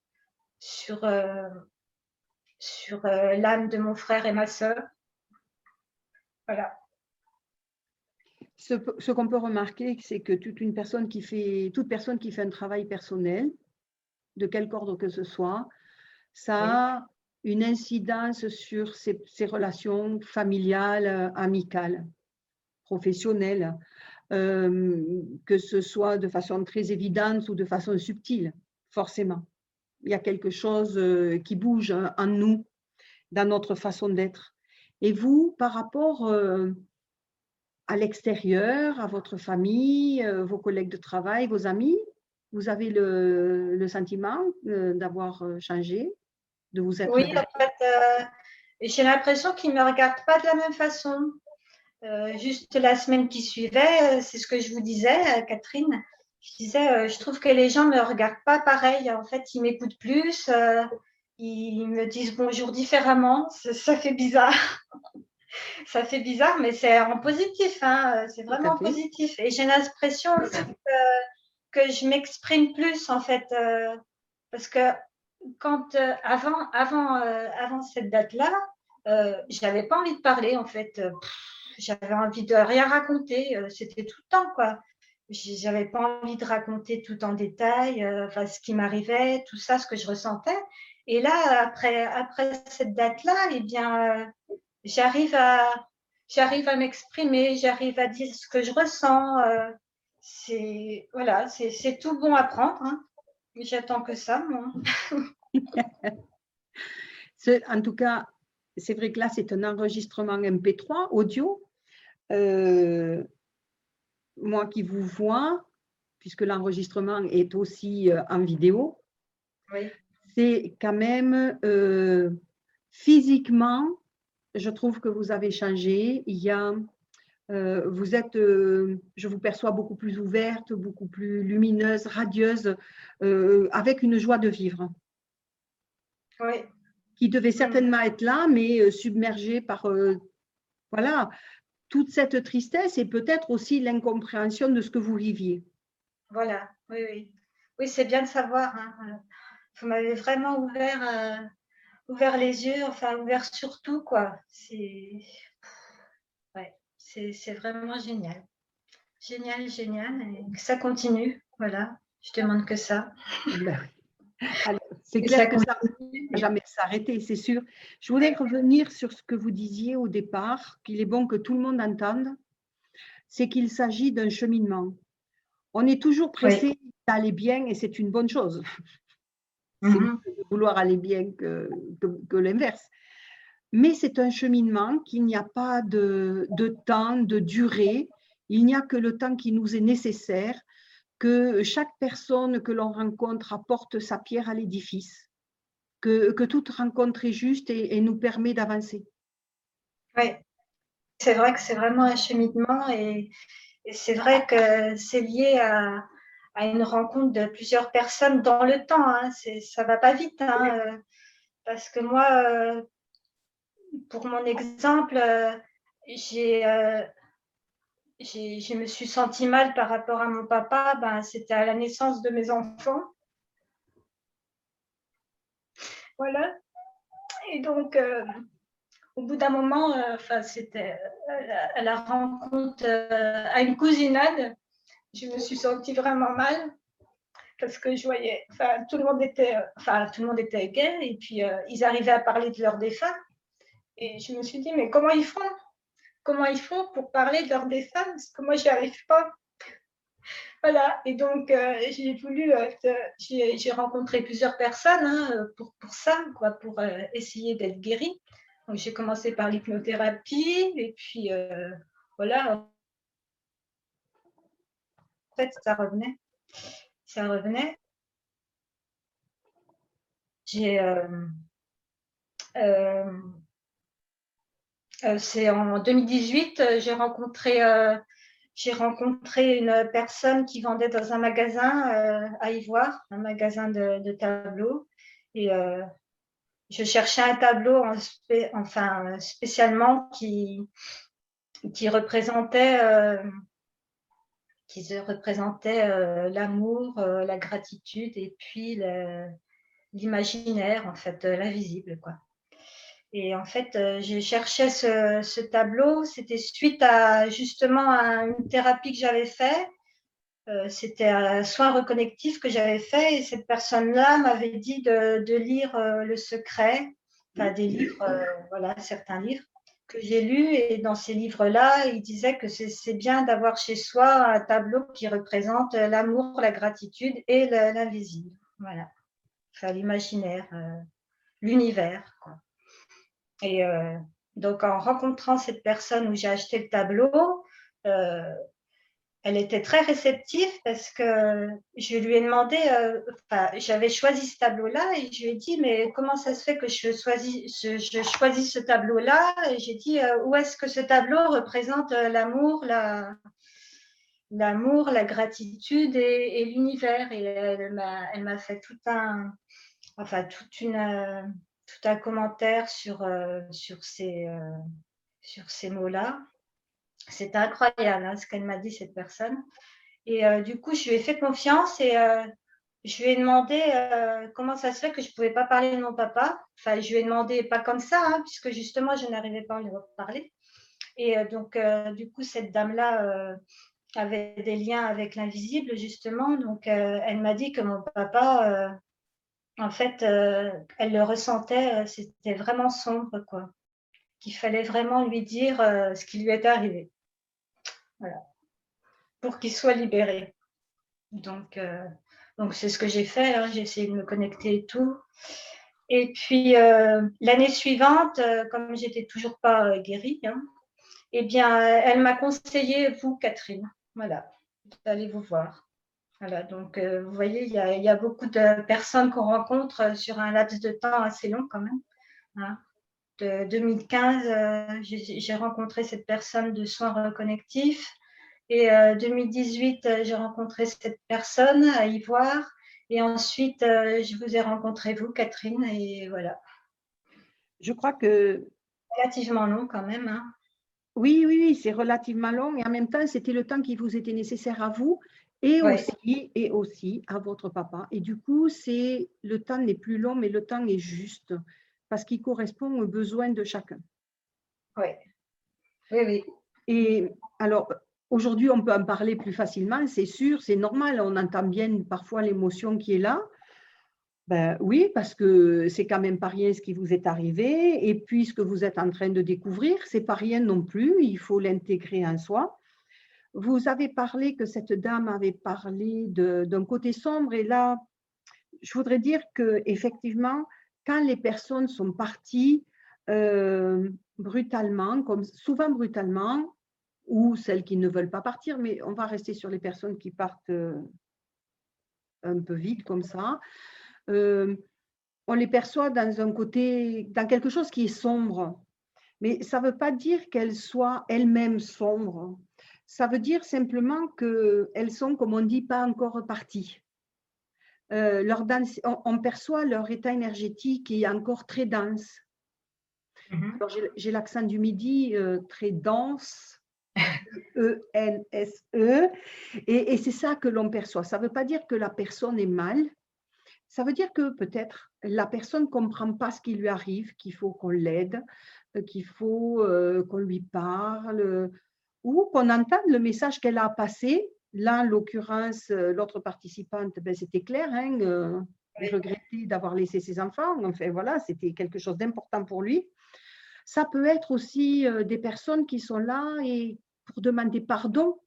Speaker 3: de mon frère et ma sœur. Voilà.
Speaker 2: Ce qu'on peut remarquer, c'est que toute personne qui fait un travail personnel, de quelque ordre que ce soit, ça a une incidence sur ses relations familiales, amicales, professionnelles, que ce soit de façon très évidente ou de façon subtile, forcément. Il y a quelque chose qui bouge en nous, dans notre façon d'être. Et vous, par rapport à l'extérieur, à votre famille, vos collègues de travail, vos amis, vous avez le sentiment d'avoir changé, de vous être…
Speaker 3: Oui, en fait, j'ai l'impression qu'ils ne me regardent pas de la même façon. Juste la semaine qui suivait, c'est ce que je vous disais, Catherine. Je disais, je trouve que les gens ne me regardent pas pareil. En fait, ils m'écoutent plus. Ils me disent bonjour différemment. Ça fait bizarre. Ça fait bizarre, mais c'est en positif. Hein. C'est vraiment positif. Et j'ai l'impression aussi que je m'exprime plus, en fait. Parce que avant cette date-là, je n'avais pas envie de parler, en fait. J'avais envie de rien raconter. C'était tout le temps, quoi. J'avais pas envie de raconter tout en détail, ce qui m'arrivait, tout ça, ce que je ressentais. Et là, après cette date-là, eh bien, j'arrive à m'exprimer, j'arrive à dire ce que je ressens. C'est tout bon à prendre. Hein. J'attends que ça, moi.
Speaker 2: En tout cas, c'est vrai que là, c'est un enregistrement MP3 audio. Moi qui vous vois, puisque l'enregistrement est aussi en vidéo,
Speaker 3: Oui.
Speaker 2: c'est quand même physiquement, je trouve que vous avez changé. Il y a, vous êtes, je vous perçois beaucoup plus ouverte, beaucoup plus lumineuse, radieuse, avec une joie de vivre.
Speaker 3: Oui.
Speaker 2: Qui devait certainement être là, mais submergée par voilà, toute cette tristesse et peut-être aussi l'incompréhension de ce que vous viviez.
Speaker 3: Voilà, oui, oui. Oui, c'est bien de savoir. Hein. Vous m'avez vraiment ouvert les yeux, enfin ouvert sur tout, quoi. Ouais, c'est vraiment génial. Génial, génial. Et que ça continue, voilà. Je demande que ça.
Speaker 2: Ben oui. Alors, c'est
Speaker 3: Que ça
Speaker 2: clair que ça
Speaker 3: continue.
Speaker 2: ne va jamais s'arrêter, c'est sûr. Je voulais revenir sur ce que vous disiez au départ, qu'il est bon que tout le monde entende, c'est qu'il s'agit d'un cheminement. On est toujours pressé
Speaker 3: Oui.
Speaker 2: d'aller bien et c'est une bonne chose. C'est
Speaker 3: Mhm.
Speaker 2: mieux de vouloir aller bien que l'inverse. Mais c'est un cheminement qu'il n'y a pas de temps, de durée. Il n'y a que le temps qui nous est nécessaire, que chaque personne que l'on rencontre apporte sa pierre à l'édifice, que toute rencontre est juste et nous permet d'avancer.
Speaker 3: Oui, c'est vrai que c'est vraiment un cheminement et c'est vrai que c'est lié à une rencontre de plusieurs personnes dans le temps. Hein. Ça va pas vite, hein, parce que moi, pour mon exemple, je me suis sentie mal par rapport à mon papa. Ben, c'était à la naissance de mes enfants. Voilà. Et donc, au bout d'un moment, c'était à la rencontre, à une cousinade, je me suis sentie vraiment mal parce que je voyais, tout le monde était gay et puis ils arrivaient à parler de leurs défunts. Et je me suis dit, mais comment ils font? Comment ils font pour parler de leurs défunts? Parce que moi, j'y arrive pas. Voilà, et donc j'ai rencontré plusieurs personnes hein, pour ça, quoi, pour essayer d'être guérie. Donc j'ai commencé par l'hypnothérapie et puis voilà, en fait ça revenait. J'ai c'est en 2018, j'ai rencontré une personne qui vendait dans un magasin à Ivoire, un magasin de tableaux. Et je cherchais un tableau spécialement qui représentait, l'amour, la gratitude et puis l'imaginaire, en fait, l'invisible, quoi. Et en fait, je cherchais ce tableau. C'était suite à justement à une thérapie que j'avais fait. C'était un soin reconnectif que j'avais fait et cette personne-là m'avait dit de lire Le Secret, enfin des livres, voilà, certains livres que j'ai lus. Et dans ces livres-là, il disait que c'est bien d'avoir chez soi un tableau qui représente l'amour, la gratitude et l'invisible. Voilà, enfin l'imaginaire, l'univers, quoi. Et donc, en rencontrant cette personne où j'ai acheté le tableau, elle était très réceptive parce que je lui ai demandé, j'avais choisi ce tableau-là et je lui ai dit, mais comment ça se fait que je choisis ce tableau-là? Et j'ai dit, où est-ce que ce tableau représente l'amour, la gratitude et l'univers? Et elle m'a fait tout un commentaire sur ces mots-là. C'était incroyable hein, ce qu'elle m'a dit, cette personne. Et du coup, je lui ai fait confiance et je lui ai demandé comment ça se fait que je ne pouvais pas parler de mon papa. Enfin, je lui ai demandé pas comme ça, hein, puisque justement, je n'arrivais pas à lui parler. Et donc, du coup, cette dame-là avait des liens avec l'invisible, justement. Donc, elle m'a dit que mon papa, en fait, elle le ressentait, c'était vraiment sombre, quoi. Qu'il fallait vraiment lui dire ce qui lui est arrivé. Voilà. Pour qu'il soit libéré. Donc c'est ce que j'ai fait. Hein. J'ai essayé de me connecter et tout. Et puis, l'année suivante, comme j'étais toujours pas guérie, hein, eh bien, elle m'a conseillé, vous, Catherine. Voilà, allez vous voir. Voilà, donc vous voyez, il y a beaucoup de personnes qu'on rencontre sur un laps de temps assez long quand même, hein. De 2015, j'ai rencontré cette personne de soins reconnectifs. Et 2018, j'ai rencontré cette personne à Ivoire. Et ensuite, je vous ai rencontré vous, Catherine. Et voilà,
Speaker 2: Je crois que
Speaker 3: relativement long quand même, hein.
Speaker 2: oui, oui, oui, c'est relativement long et en même temps, c'était le temps qui vous était nécessaire à vous
Speaker 3: Ouais,
Speaker 2: et aussi à votre papa. Et du coup, c'est le temps n'est plus long, mais le temps est juste parce qu'il correspond aux besoins de chacun.
Speaker 3: ouais, oui, oui.
Speaker 2: Et alors, aujourd'hui, on peut en parler plus facilement, c'est sûr, c'est normal, on entend bien parfois l'émotion qui est là. Ben oui, parce que c'est quand même pas rien ce qui vous est arrivé, et puis ce que vous êtes en train de découvrir, c'est pas rien non plus, il faut l'intégrer en soi. Vous avez parlé que cette dame avait parlé d'un côté sombre, et là, je voudrais dire que effectivement, quand les personnes sont parties brutalement, comme souvent brutalement, ou celles qui ne veulent pas partir, mais on va rester sur les personnes qui partent un peu vite comme ça. On les perçoit dans un côté, dans quelque chose qui est sombre. Mais ça ne veut pas dire qu'elles soient elles-mêmes sombres. Ça veut dire simplement qu'elles sont, comme on dit, pas encore parties. On perçoit leur état énergétique qui est encore très dense. Alors, j'ai l'accent du midi très dense, E-N-S-E, et c'est ça que l'on perçoit. Ça ne veut pas dire que la personne est mal, ça veut dire que peut-être la personne ne comprend pas ce qui lui arrive, qu'il faut qu'on l'aide, qu'il faut qu'on lui parle, ou qu'on entende le message qu'elle a passé. Là, en l'occurrence, l'autre participante, ben, c'était clair, hein, il regrettait d'avoir laissé ses enfants. Enfin, voilà, c'était quelque chose d'important pour lui. Ça peut être aussi des personnes qui sont là et pour demander pardon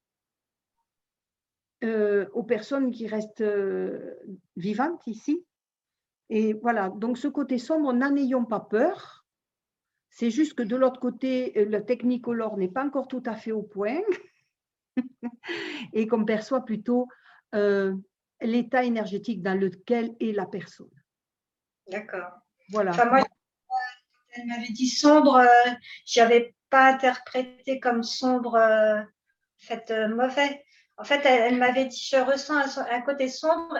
Speaker 2: aux personnes qui restent vivantes ici. Et voilà, donc ce côté sombre, n'en ayons pas peur. C'est juste que de l'autre côté, le technicolor n'est pas encore tout à fait au point et qu'on perçoit plutôt l'état énergétique dans lequel est la personne.
Speaker 3: D'accord.
Speaker 2: Voilà.
Speaker 3: Enfin, moi, elle m'avait dit sombre, je n'avais pas interprété comme sombre, mauvais. En fait, elle m'avait dit, je ressens un côté sombre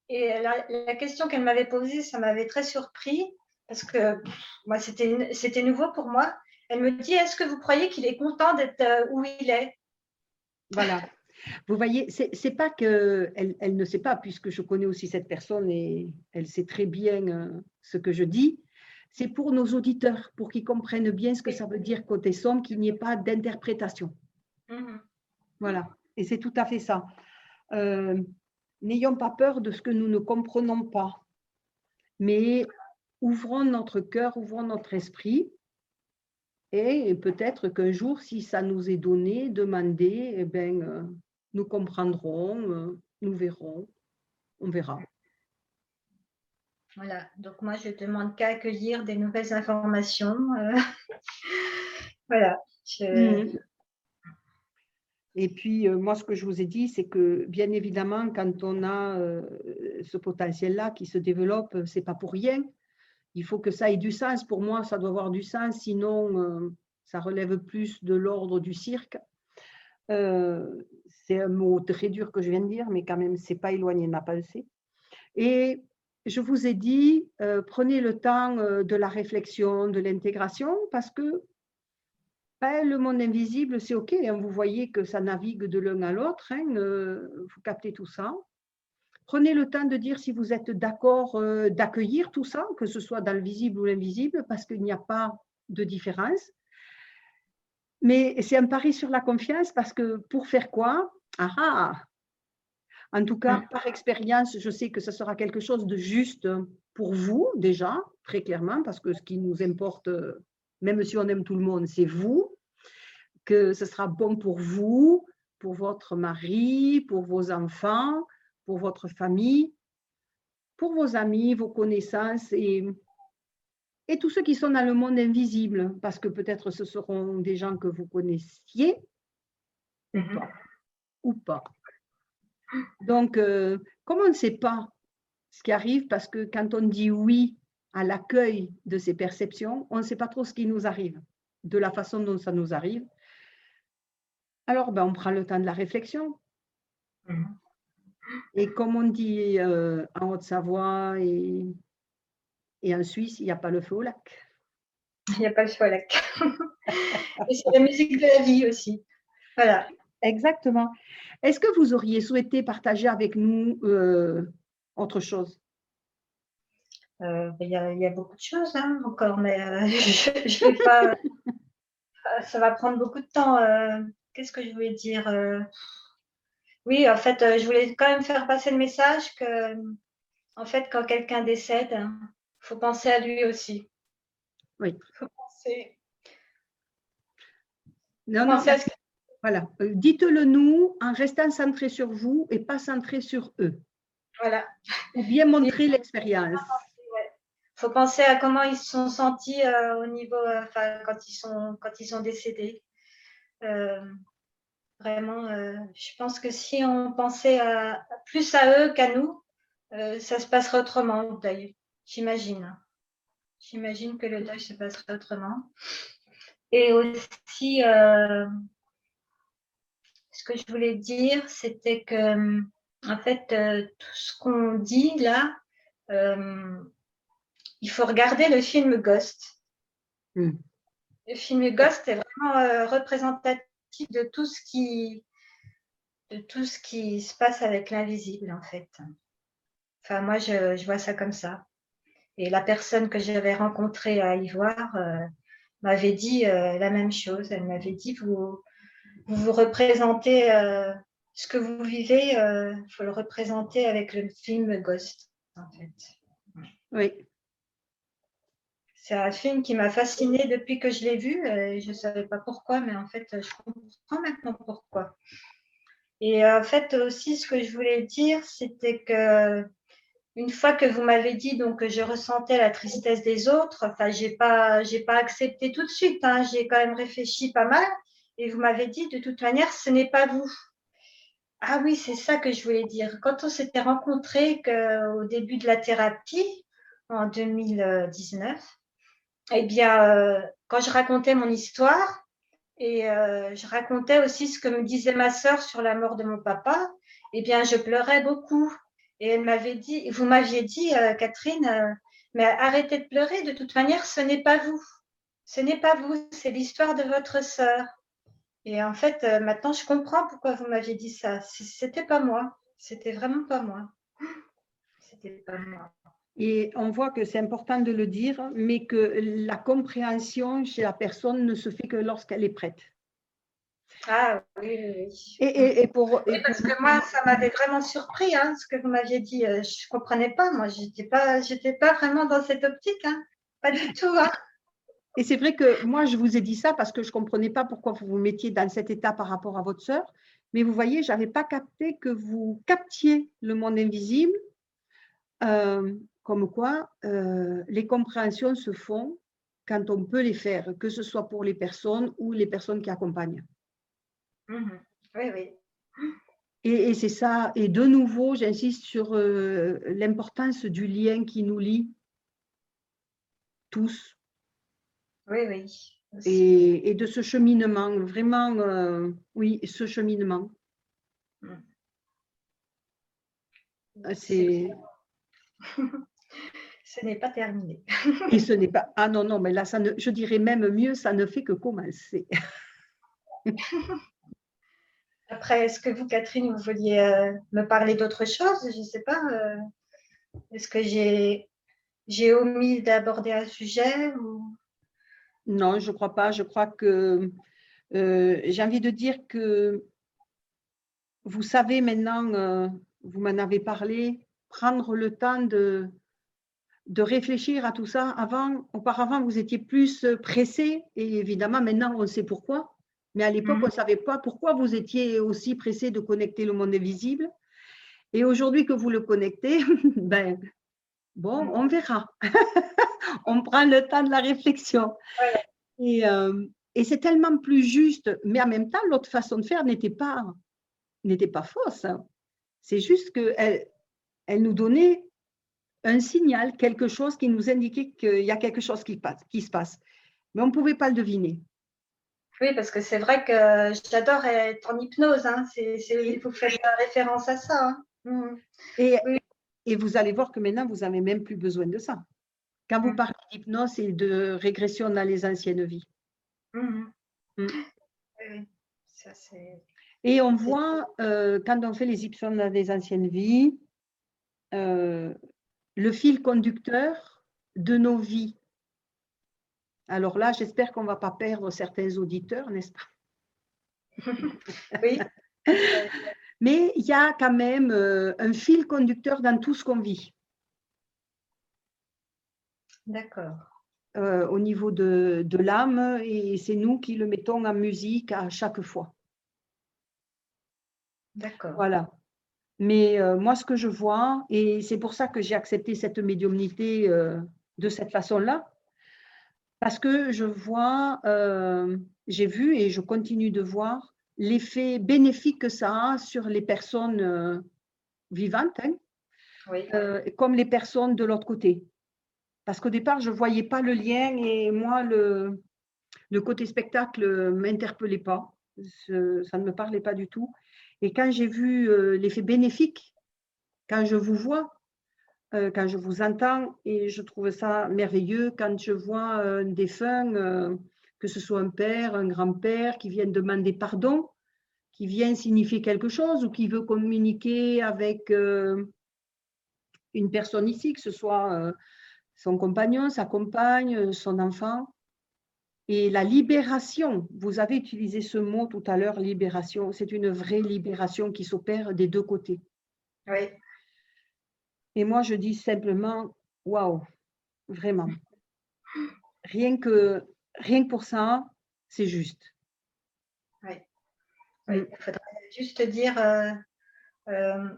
Speaker 3: et la question qu'elle m'avait posée, ça m'avait très surpris parce que moi, c'était nouveau pour moi. Elle me dit, est-ce que vous croyez qu'il est content d'être où il est?
Speaker 2: Voilà. Vous voyez, c'est pas qu'elle elle ne sait pas, puisque je connais aussi cette personne et elle sait très bien ce que je dis. C'est pour nos auditeurs, pour qu'ils comprennent bien ce que ça veut dire côté sombre, qu'il n'y ait pas d'interprétation. Voilà, et c'est tout à fait ça. N'ayons pas peur de ce que nous ne comprenons pas, mais ouvrons notre cœur, ouvrons notre esprit, et peut-être qu'un jour, si ça nous est donné, demandez, eh bien, nous comprendrons, nous verrons, on verra.
Speaker 3: Voilà, donc moi, je ne demande qu'à accueillir des nouvelles informations. Voilà.
Speaker 2: Et puis, moi, ce que je vous ai dit, c'est que, bien évidemment, quand on a ce potentiel-là qui se développe, ce n'est pas pour rien. Il faut que ça ait du sens. Pour moi, ça doit avoir du sens, sinon, ça relève plus de l'ordre du cirque. C'est un mot très dur que je viens de dire, mais quand même, ce n'est pas éloigné de ma pensée. Et je vous ai dit, prenez le temps de la réflexion, de l'intégration, parce que ben, le monde invisible, c'est OK, hein, vous voyez que ça navigue de l'un à l'autre, hein, vous captez tout ça. Prenez le temps de dire si vous êtes d'accord d'accueillir tout ça, que ce soit dans le visible ou l'invisible, parce qu'il n'y a pas de différence. Mais c'est un pari sur la confiance, parce que pour faire quoi? En tout cas, par expérience, je sais que ce sera quelque chose de juste pour vous, déjà, très clairement, parce que ce qui nous importe, même si on aime tout le monde, c'est vous, que ce sera bon pour vous, pour votre mari, pour vos enfants, pour votre famille. pour vos amis, vos connaissances et tous ceux qui sont dans le monde invisible, parce que peut-être ce seront des gens que vous connaissiez ou pas. Donc, comme on ne sait pas ce qui arrive, parce que quand on dit oui à l'accueil de ces perceptions, on ne sait pas trop ce qui nous arrive, de la façon dont ça nous arrive. Alors, on prend le temps de la réflexion. Et comme on dit en Haute-Savoie et en Suisse, il n'y a pas le feu au lac.
Speaker 3: Il n'y a pas le feu au lac. Et c'est la musique de la vie aussi. Voilà.
Speaker 2: Exactement. Est-ce que vous auriez souhaité partager avec nous autre chose?
Speaker 3: Il y a beaucoup de choses encore, mais je vais pas. Ça va prendre beaucoup de temps. Qu'est-ce que je voulais dire? Oui, en fait, je voulais quand même faire passer le message que, en fait, quand quelqu'un décède, il faut penser à lui aussi.
Speaker 2: Oui.
Speaker 3: Il faut penser.
Speaker 2: Penser à ce que... Voilà. Dites-le nous en restant centré sur vous et pas centré sur eux.
Speaker 3: Voilà.
Speaker 2: Pour bien montrer l'expérience.
Speaker 3: Il faut penser à comment ils se sont sentis au niveau, quand ils sont décédés. Vraiment, je pense que si on pensait plus à eux qu'à nous, ça se passerait autrement, le deuil. J'imagine. J'imagine que le deuil se passerait autrement. Et aussi, ce que je voulais dire, c'était que, en fait, tout ce qu'on dit là, il faut regarder le film Ghost. Le film Ghost est vraiment représentatif de tout ce qui se passe avec l'invisible, en fait. Enfin, moi, je vois ça comme ça. Et la personne que j'avais rencontrée à Ivoire m'avait dit la même chose. Elle m'avait dit, vous représentez ce que vous vivez, il faut le représenter avec le film Ghost, en fait.
Speaker 2: Oui.
Speaker 3: C'est un film qui m'a fascinée depuis que je l'ai vu. Je ne savais pas pourquoi, mais en fait, je comprends maintenant pourquoi. Et en fait, aussi, ce que je voulais dire, c'était que une fois que vous m'avez dit donc, que je ressentais la tristesse des autres, enfin, j'ai pas accepté tout de suite. J'ai quand même réfléchi pas mal. Et vous m'avez dit, de toute manière, ce n'est pas vous. Ah oui, c'est ça que je voulais dire. Quand on s'était rencontrés au début de la thérapie, en 2019, eh bien, quand je racontais mon histoire, et je racontais aussi ce que me disait ma sœur sur la mort de mon papa, eh bien, je pleurais beaucoup. Et elle m'avait dit, vous m'aviez dit, Catherine, mais arrêtez de pleurer, de toute manière, ce n'est pas vous. Ce n'est pas vous, c'est l'histoire de votre sœur. Et en fait, maintenant, je comprends pourquoi vous m'aviez dit ça. C'était pas moi. C'était vraiment pas moi. C'était pas moi.
Speaker 2: Et on voit que c'est important de le dire, mais que la compréhension chez la personne ne se fait que lorsqu'elle est prête.
Speaker 3: Ah oui.
Speaker 2: Parce
Speaker 3: que moi, ça m'avait vraiment surpris, ce que vous m'aviez dit. Je ne comprenais pas. Moi, j'étais pas vraiment dans cette optique. Pas du tout.
Speaker 2: Et c'est vrai que moi, je vous ai dit ça parce que je ne comprenais pas pourquoi vous vous mettiez dans cet état par rapport à votre sœur. Mais vous voyez, je n'avais pas capté que vous captiez le monde invisible. Comme quoi, les compréhensions se font quand on peut les faire, que ce soit pour les personnes ou les personnes qui accompagnent.
Speaker 3: Oui.
Speaker 2: Et c'est ça. Et de nouveau, j'insiste sur l'importance du lien qui nous lie tous.
Speaker 3: Oui.
Speaker 2: Et de ce cheminement, vraiment, oui, ce cheminement. C'est...
Speaker 3: Ce n'est pas terminé.
Speaker 2: Et ce n'est pas... Ah non, mais là, je dirais même mieux, ça ne fait que commencer.
Speaker 3: Après, est-ce que vous, Catherine, vous vouliez me parler d'autre chose? Je ne sais pas. Est-ce que j'ai omis d'aborder un sujet ou...
Speaker 2: Non, je ne crois pas. Je crois que j'ai envie de dire que vous savez maintenant, vous m'en avez parlé, prendre le temps de réfléchir à tout ça. Auparavant, vous étiez plus pressé et évidemment, maintenant, on sait pourquoi. Mais à l'époque, on ne savait pas pourquoi vous étiez aussi pressé de connecter le monde invisible. Et aujourd'hui que vous le connectez, Bon, on verra. On prend le temps de la réflexion.
Speaker 3: Voilà.
Speaker 2: Et c'est tellement plus juste, mais en même temps, l'autre façon de faire n'était pas fausse. Hein. C'est juste qu'elle nous donnait un signal, quelque chose qui nous indiquait qu'il y a quelque chose qui se passe. Mais on ne pouvait pas le deviner.
Speaker 3: Oui, parce que c'est vrai que j'adore être en hypnose. Hein. Vous faites référence à ça. Hein.
Speaker 2: Et vous allez voir que maintenant, vous n'avez même plus besoin de ça. Quand vous parlez d'hypnose et de régression dans les anciennes vies.
Speaker 3: Oui, ça c'est...
Speaker 2: Et on voit, quand on fait les hypnoses dans les anciennes vies, le fil conducteur de nos vies. Alors là, j'espère qu'on ne va pas perdre certains auditeurs, n'est-ce pas?
Speaker 3: Oui.
Speaker 2: Mais il y a quand même un fil conducteur dans tout ce qu'on vit.
Speaker 3: D'accord.
Speaker 2: Au niveau de l'âme, et c'est nous qui le mettons en musique à chaque fois.
Speaker 3: D'accord.
Speaker 2: Voilà. Mais moi, ce que je vois, et c'est pour ça que j'ai accepté cette médiumnité de cette façon-là, parce que je vois, j'ai vu et je continue de voir l'effet bénéfique que ça a sur les personnes vivantes, hein,
Speaker 3: Oui.
Speaker 2: comme les personnes de l'autre côté. Parce qu'au départ, je ne voyais pas le lien et moi, le côté spectacle ne m'interpellait pas. Ça ne me parlait pas du tout. Et quand j'ai vu l'effet bénéfique, quand je vous vois, quand je vous entends, et je trouve ça merveilleux, quand je vois un défunt, que ce soit un père, un grand-père, qui viennent demander pardon, qui vient signifier quelque chose ou qui veut communiquer avec une personne ici, que ce soit son compagnon, sa compagne, son enfant. Et la libération, vous avez utilisé ce mot tout à l'heure, libération, c'est une vraie libération qui s'opère des deux côtés.
Speaker 3: Oui.
Speaker 2: Et moi, je dis simplement, waouh, vraiment. Rien que pour ça, c'est juste.
Speaker 3: Oui. Il faudrait juste dire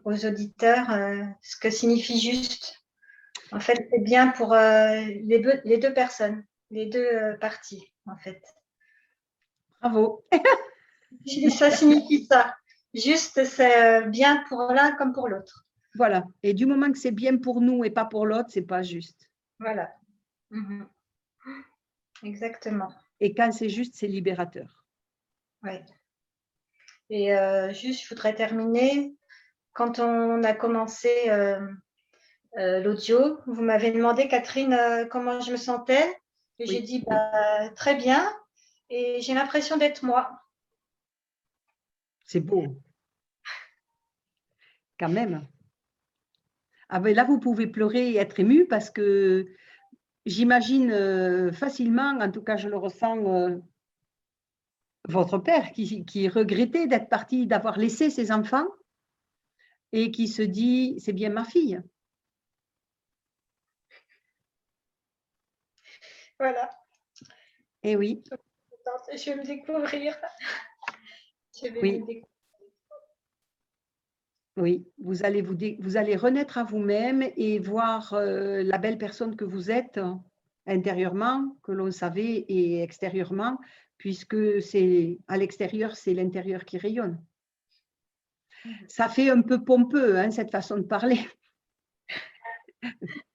Speaker 3: aux auditeurs ce que signifie juste. En fait, c'est bien pour les deux personnes, les deux parties, en fait.
Speaker 2: Bravo.
Speaker 3: Ça signifie ça. Juste, c'est bien pour l'un comme pour l'autre.
Speaker 2: Voilà. Et du moment que c'est bien pour nous et pas pour l'autre, c'est pas juste.
Speaker 3: Voilà. Exactement.
Speaker 2: Et quand c'est juste, c'est libérateur.
Speaker 3: Oui. Et juste, je voudrais terminer. Quand on a commencé l'audio, vous m'avez demandé, Catherine, comment je me sentais. Et j'ai dit, très bien. Et j'ai l'impression d'être moi.
Speaker 2: C'est beau. Quand même. Ah ben là, vous pouvez pleurer et être ému parce que j'imagine facilement, en tout cas je le ressens, votre père qui regrettait d'être parti, d'avoir laissé ses enfants et qui se dit, c'est bien ma fille.
Speaker 3: Voilà.
Speaker 2: Eh oui.
Speaker 3: Je vais me découvrir.
Speaker 2: Oui. Oui, vous allez renaître à vous-même et voir la belle personne que vous êtes intérieurement, que l'on savait, et extérieurement, puisque c'est à l'extérieur, c'est l'intérieur qui rayonne. Ça fait un peu pompeux, hein, cette façon de parler,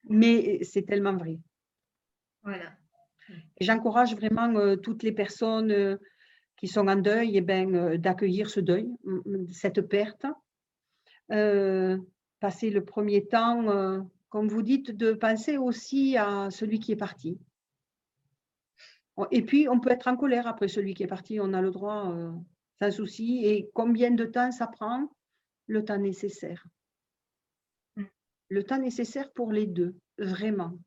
Speaker 2: mais c'est tellement vrai.
Speaker 3: Voilà.
Speaker 2: Et j'encourage vraiment toutes les personnes qui sont en deuil, d'accueillir ce deuil, cette perte. Passer le premier temps, comme vous dites, de penser aussi à celui qui est parti. Et puis, on peut être en colère après celui qui est parti, on a le droit, sans souci. Et combien de temps ça prend? Le temps nécessaire. Le temps nécessaire pour les deux, vraiment.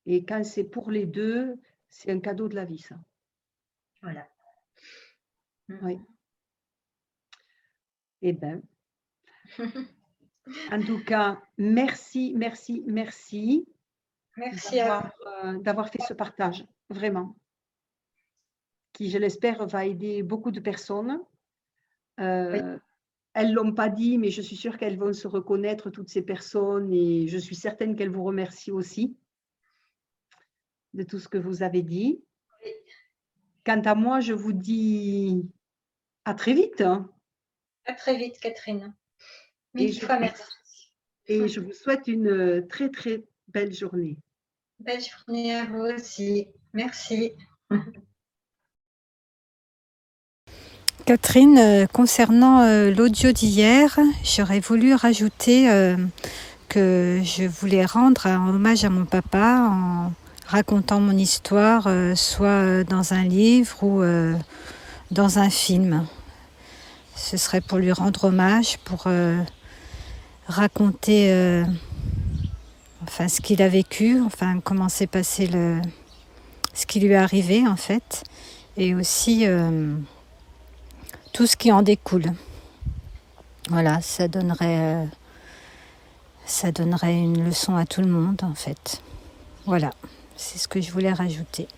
Speaker 2: Et quand c'est pour les deux, c'est un cadeau de la vie, ça.
Speaker 3: Voilà.
Speaker 2: Oui. Eh bien, en tout cas, merci, merci, merci.
Speaker 3: Merci
Speaker 2: d'avoir fait ce partage, vraiment, qui, je l'espère, va aider beaucoup de personnes.
Speaker 3: Oui.
Speaker 2: elles ne l'ont pas dit, mais je suis sûre qu'elles vont se reconnaître, toutes ces personnes, et je suis certaine qu'elles vous remercient aussi de tout ce que vous avez dit. Quant à moi, je vous dis à très vite.
Speaker 3: À très vite, Catherine.
Speaker 2: Et
Speaker 3: Mille fois merci.
Speaker 2: Et je vous souhaite une très, très belle journée.
Speaker 3: Belle journée à vous aussi. Merci.
Speaker 4: Catherine, concernant l'audio d'hier, j'aurais voulu rajouter que je voulais rendre un hommage à mon papa en racontant mon histoire, soit dans un livre ou dans un film. Ce serait pour lui rendre hommage, pour raconter enfin, ce qu'il a vécu, enfin comment s'est passé ce qui lui est arrivé en fait, et aussi tout ce qui en découle. Voilà, ça donnerait une leçon à tout le monde en fait. Voilà, c'est ce que je voulais rajouter.